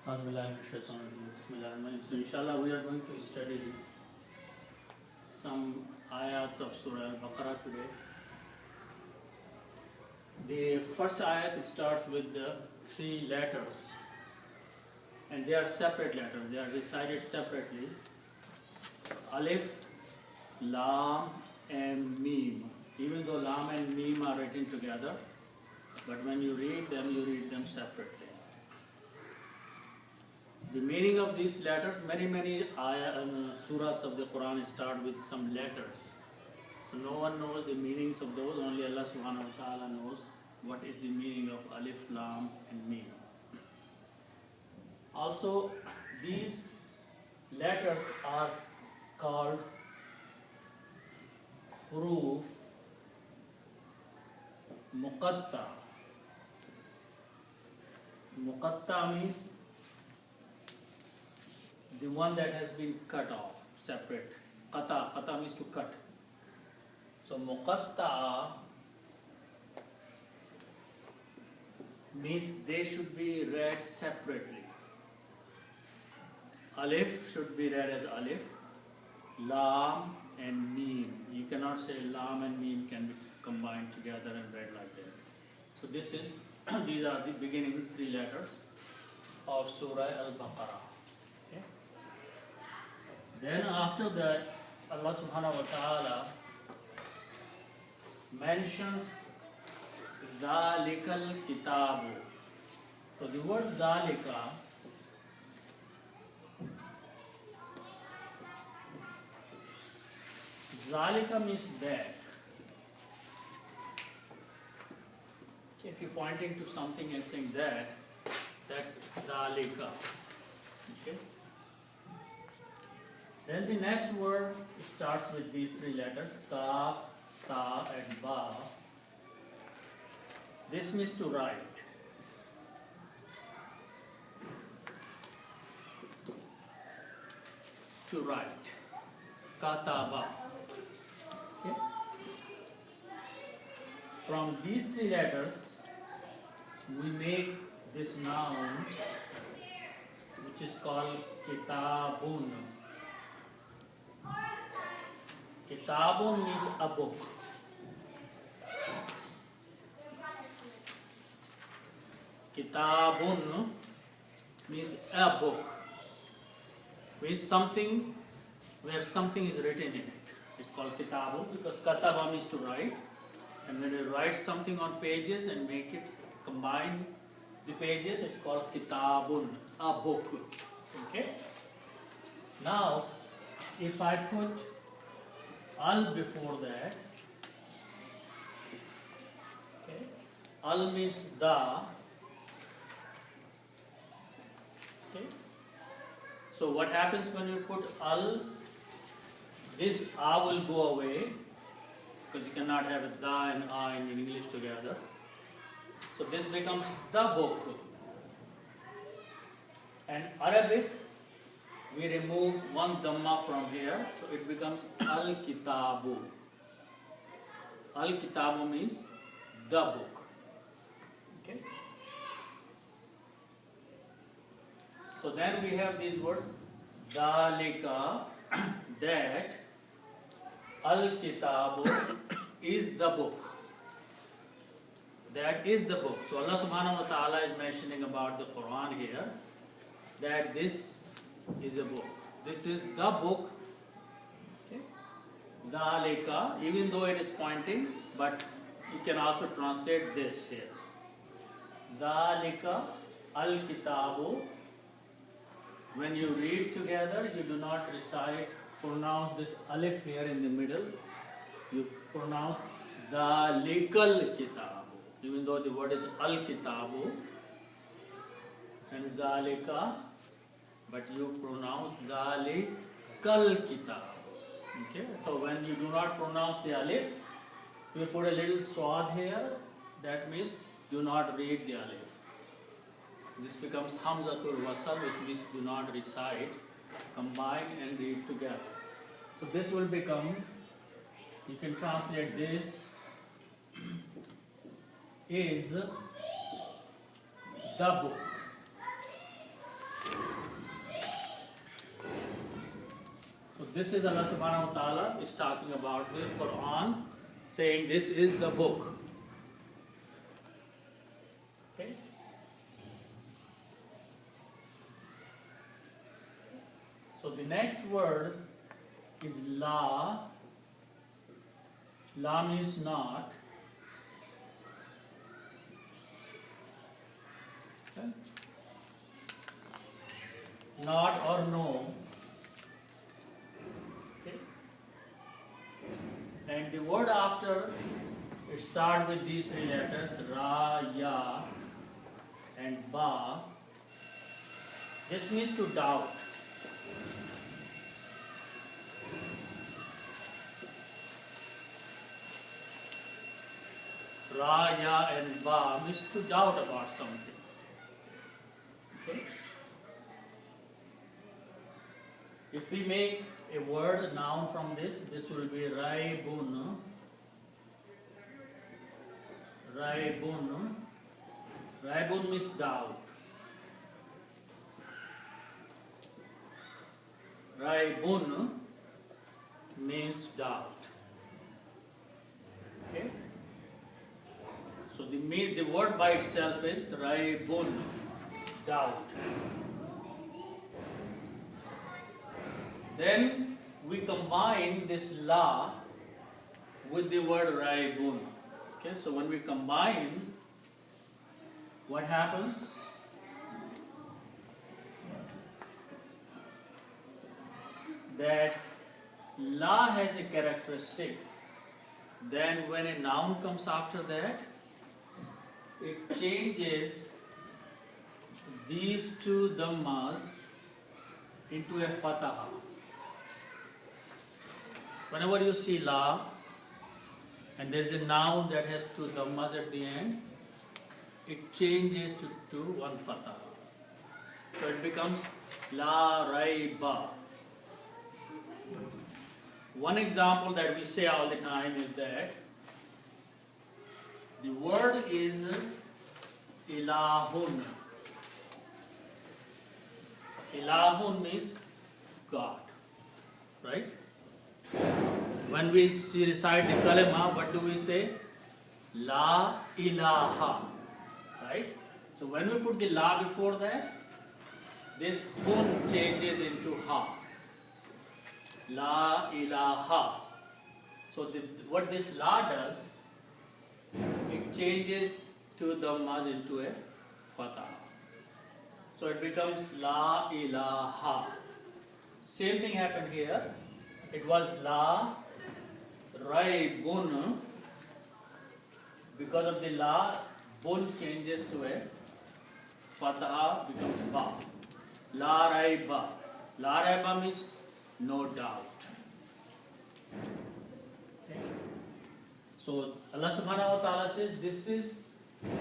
So inshallah we are going to study some ayats of Surah Al-Baqarah today. The first ayat starts with the three letters and they are separate letters, they are recited separately. Alif, Lam and Mim. Even though Lam and Mim are written together, but when you read them separately. The meaning of these letters, many surahs of the Quran start with some letters. So no one knows the meanings of those, only Allah subhanahu wa ta'ala knows what is the meaning of Alif, Lam and Mim. Also, these letters are called huruf muqatta. Muqatta means the one that has been cut off, separate. Qata means to cut. So muqatta means they should be read separately. Alif should be read as alif, lam and mim. You cannot say lam and mim can be combined together and read like that. So these are the beginning three letters of Surah Al-Baqarah. Okay? Then after that, Allah subhanahu wa ta'ala mentions Zalikal Kitabu. So the word Zalika means that. If you're pointing to something and saying that's Zalika. Okay? Then the next word starts with these three letters, Kaf, Ta and Ba. This means to write. To write. Kataba. Okay? From these three letters, we make this noun which is called Kitabun. Kitabun means a book. Kitabun means a book. Means something where something is written in it. It's called Kitabun because Kataba means to write. And when you write something on pages and make it combine the pages, it's called Kitabun, a book. Okay? Now, if I put al before that, okay, al means the. Okay? So what happens when you put al? This a will go away because you cannot have a da and a in English together. So this becomes the book. And Arabic, we remove one dhamma from here, so it becomes al-kitabu. Al-kitabu means the book. Okay? So then we have these words, Dalika, that al-kitabu is the book. That is the book. So Allah subhanahu wa ta'ala is mentioning about the Quran here, that this is a book. This is the book. Okay? Dalika, even though it is pointing, but you can also translate this here. Dalika al-kitabu. When you read together, you do not pronounce this alif here in the middle. You pronounce Dalikal Kitabu. Even though the word is al-kitabu and Dalika, but you pronounce Dalikal Kitabu. Okay? So when you do not pronounce the alif, you put a little swad here. That means do not read the alif. This becomes Hamzatul Wasal, which means do not recite, combine and read together. So this will become, you can translate this is the book. this is Allah subhanahu wa ta'ala is talking about the Quran, saying this is the book. Okay? So the next word is la. La means not. Okay? Not or no. Okay? And the word after, it starts with these three letters, Ra, Ya, and Ba. This means to doubt. Ra, Ya, and Ba means to doubt about something. Okay? If we make a word, a noun from this will be Raibun. Raibun. Raibun means doubt. Raibun means doubt. Okay? So the word by itself is Raibun, doubt. Then we combine this la with the word Raibun. Okay, so when we combine, what happens? That la has a characteristic. Then when a noun comes after that, it changes these two dhammas into a fataha. Whenever you see la and there is a noun that has two dhammas at the end, it changes to one fataha. So it becomes la raiba. One example that we say all the time is that the word is ilahun. Ilahun means God, right? When we recite the kalima, what do we say? La ilaha, right? So when we put the la before that, this hun changes into ha. La ilaha. So what this la does, it changes two dhammas into a fatah. So it becomes la ilaha. Same thing happened here. It was la raibun. Because of the la, bun changes to a fatah, becomes ba. La raiba. La raiba means no doubt. Okay. So Allah subhanahu wa ta'ala says this is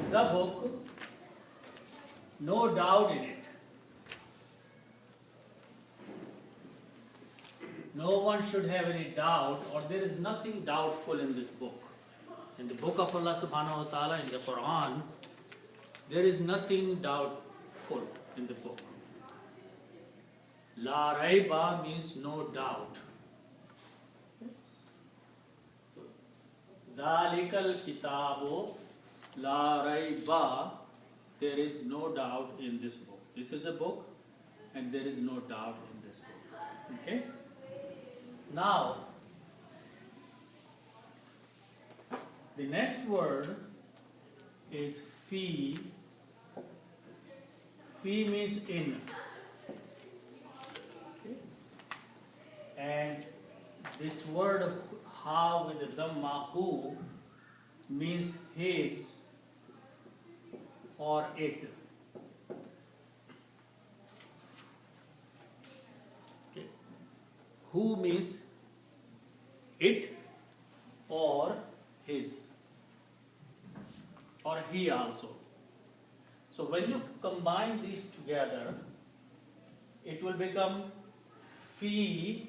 the book, no doubt in it. No one should have any doubt, or there is nothing doubtful in this book. In the book of Allah subhanahu wa ta'ala, in the Quran, there is nothing doubtful in the book. La raiba means no doubt. Dhalikal kitabu la raiba, there is no doubt in this book. This is a book and there is no doubt in this book. Okay? Now, the next word is fi. Fi means in. Okay? And this word ha with the dhamma hu means his or it. Okay. Who means it or his or he also. So when you combine these together, it will become fi,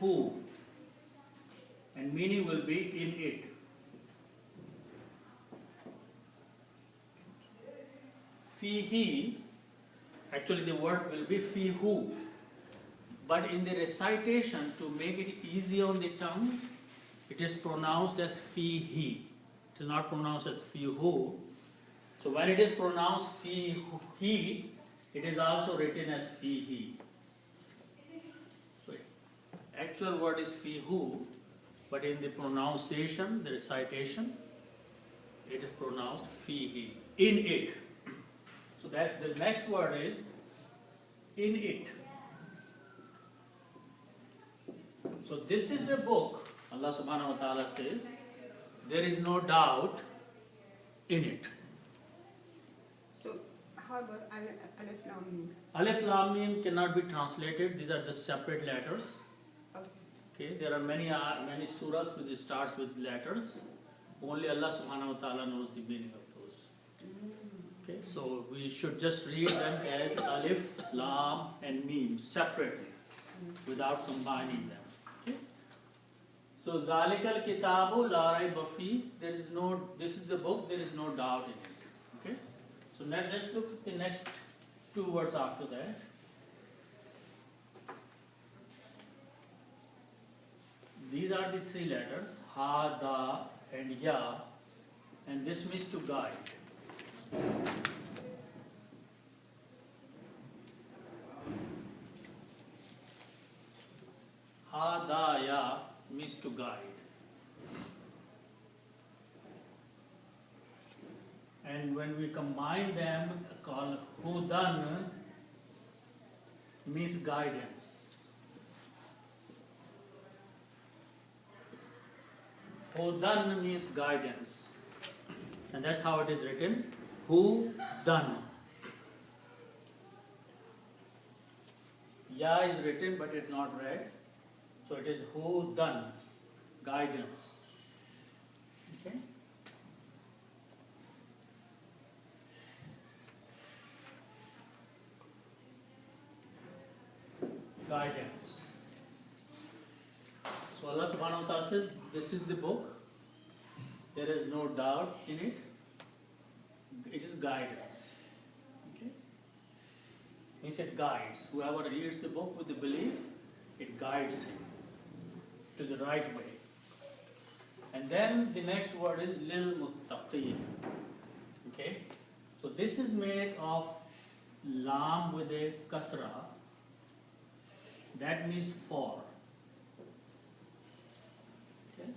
who, and meaning will be in it. fihi, actually the word will be fihu. But in the recitation, to make it easy on the tongue, it is pronounced as fihi. It is not pronounced as fihu. So when it is pronounced fihi, it is also written as fihi. So actual word is fihu, but in the pronunciation, the recitation, it is pronounced fihi. In it. So that the next word is in it. So this is a book, Allah subhanahu wa ta'ala says, there is no doubt in it. So how about Alif Lam Mim? Alif Lam Mim cannot be translated, these are just separate letters. Okay, there are many surahs which starts with letters. Only Allah subhanahu wa ta'ala knows the meaning of those. Okay, so we should just read them as Alif, Lam and Mim separately without combining them. Okay? So Dhalikal Kitabu La Raiba Fi, this is the book, there is no doubt in it. Okay? So now let's look at the next two words after that. These are the three letters, Ha, Da and Ya, and this means to guide. Ha, Da, Ya means to guide. And when we combine them, called Hudan means guidance. Hudan means guidance. And that's how it is written. Hudan. Ya is written but it's not read. So it is Hudan. Guidance. Okay? Guidance. So Allah subhanahu wa ta'ala says, this is the book. There is no doubt in it. It is guidance. Okay? He said guides. Whoever reads the book with the belief, it guides him to the right way. And then the next word is lil muttaqeen. Okay? So this is made of lam with a kasra. That means for. Okay?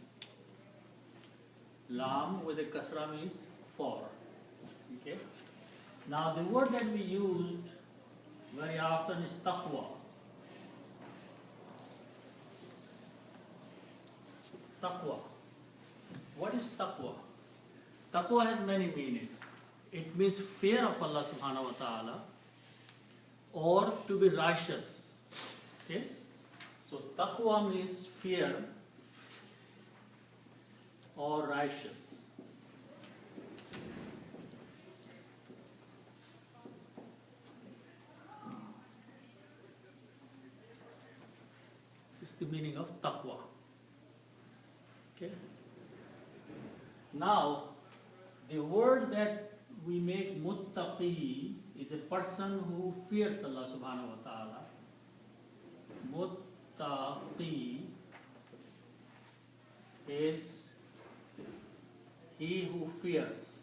Lam with a kasra means for. Okay? Now the word that we used very often is taqwa. Taqwa. What is taqwa? Taqwa has many meanings. It means fear of Allah subhanahu wa ta'ala or to be righteous. Okay? So taqwa means fear or righteous. It's the meaning of taqwa. Okay? Now, the word that we make muttaqi is a person who fears Allah subhanahu wa ta'ala. Muttaqi is he who fears.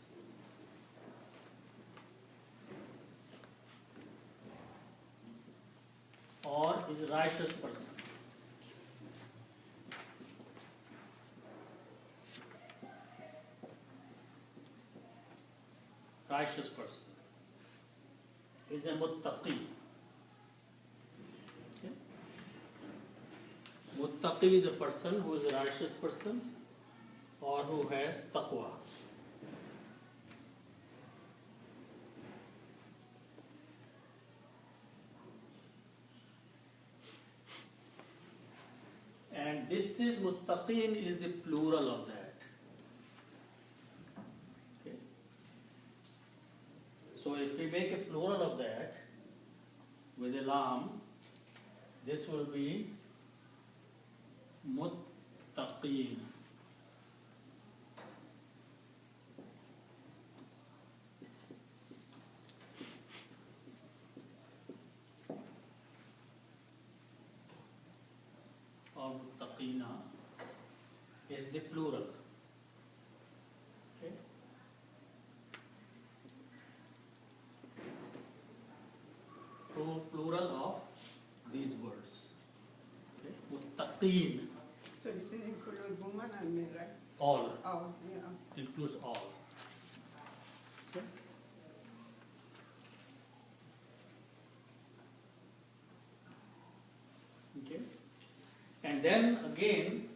Or is a righteous person. Righteous person is a muttaqi. Okay? Muttaqi is a person who is a righteous person or who has taqwa. And this is muttaqin is the plural of that. So if we make a plural of that with a lam, this will be muttaqeen. muttaqina is the plural. Okay? Plural of these words. Okay? Muttaqin, So this is include woman and men, right? all, Oh, yeah. includes all. Okay? Okay? And then again,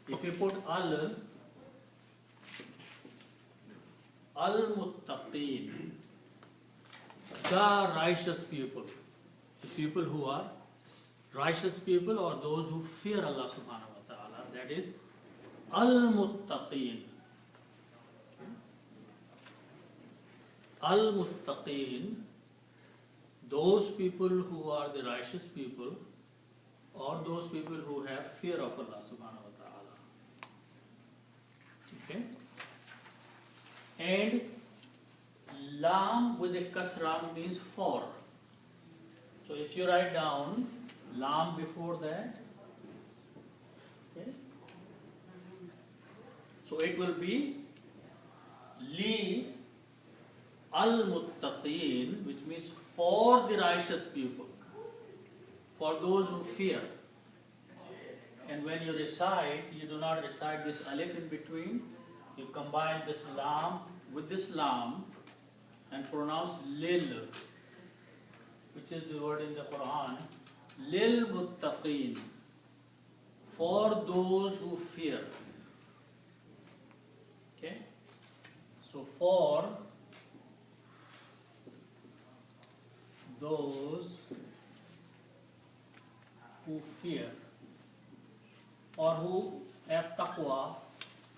if you put al-muttaqin, the righteous people, the people who are righteous people or those who fear Allah subhanahu wa ta'ala, that is al-muttaqin. Al-muttaqin, those people who are the righteous people or those people who have fear of Allah subhanahu wa ta'ala. Okay? And lam with a kasra means for. So if you write down lam before that, okay, so it will be li al-muttaqin, which means for the righteous people, for those who fear. And when you recite, you do not recite this alif in between, you combine this lam with this lam and pronounce lil, which is the word in the Quran, lil muttaqin, for those who fear. Okay? So for those who fear or who have taqwa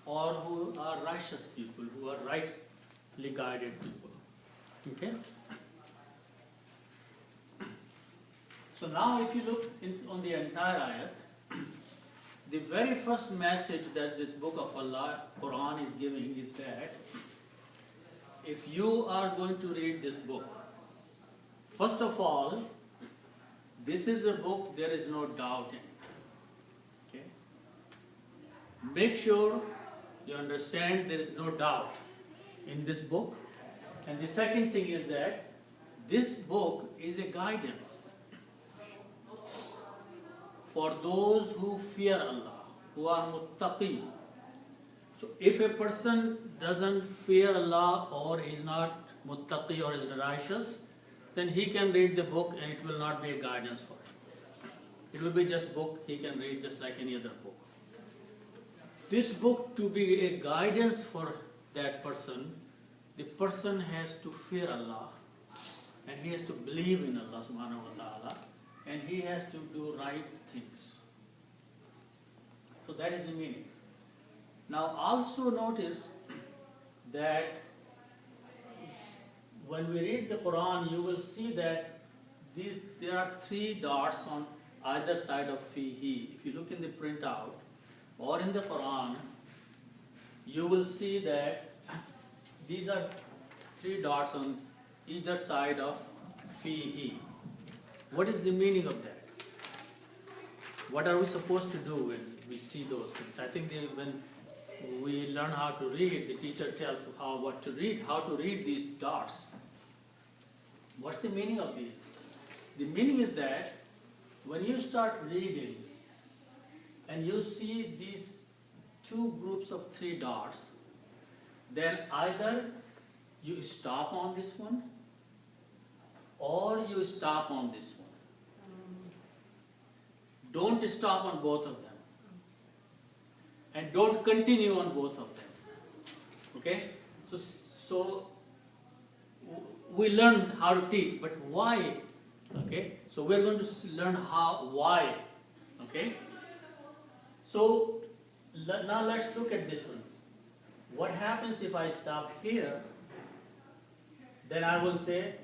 or who are righteous people, who are rightly guided people. Okay? So now if you look on the entire ayat, the very first message that this book of Allah, Quran, is giving is that if you are going to read this book, first of all, this is a book there is no doubt in. Okay? Make sure you understand there is no doubt in this book. And the second thing is that this book is a guidance for those who fear Allah, who are muttaqi. So if a person doesn't fear Allah or is not muttaqi or is righteous, then he can read the book and it will not be a guidance for him. It will be just book he can read just like any other book. This book, to be a guidance for that person, the person has to fear Allah and he has to believe in Allah subhanahu wa ta'ala and he has to do right things. So that is the meaning. Now also notice that when we read the Quran, you will see that there are 3 dots on either side of fihi. If you look in the printout or in the Quran, you will see that these are 3 dots on either side of fihi. What is the meaning of that? What are we supposed to do when we see those things? I think when we learn how to read, the teacher tells what to read, how to read these dots. What's the meaning of these? The meaning is that when you start reading and you see these 2 groups of 3 dots, then either you stop on this one or you stop on this one. Don't stop on both of them. And don't continue on both of them. Okay? So we learn how to teach, but why? Okay? So we're going to learn why. Okay? So now let's look at this one. What happens if I stop here? Then I will say,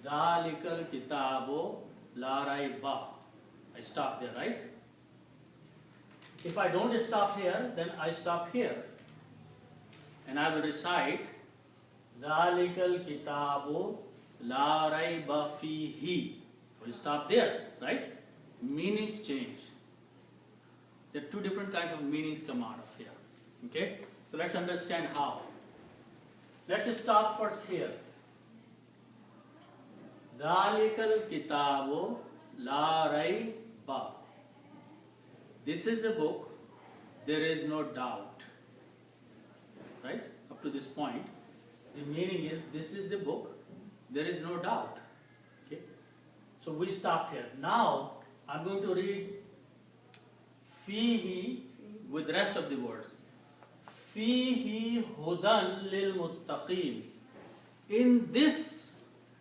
Dhalikal kitabo la raiba. I stop there, right? If I don't stop here, then I stop here. And I will recite, Dhalikal kitabo la raiba fihi. We'll stop there, right? Meanings change. There are two different kinds of meanings come out of here. Okay? So let's understand how. Let's start first here. Dhalikal kitabo la raiba. This is a book, there is no doubt. Right? Up to this point, the meaning is this is the book, there is no doubt. Okay? So we stopped here. Now I'm going to read fihi with the rest of the words. Fihi hudan lil muttaqin. In this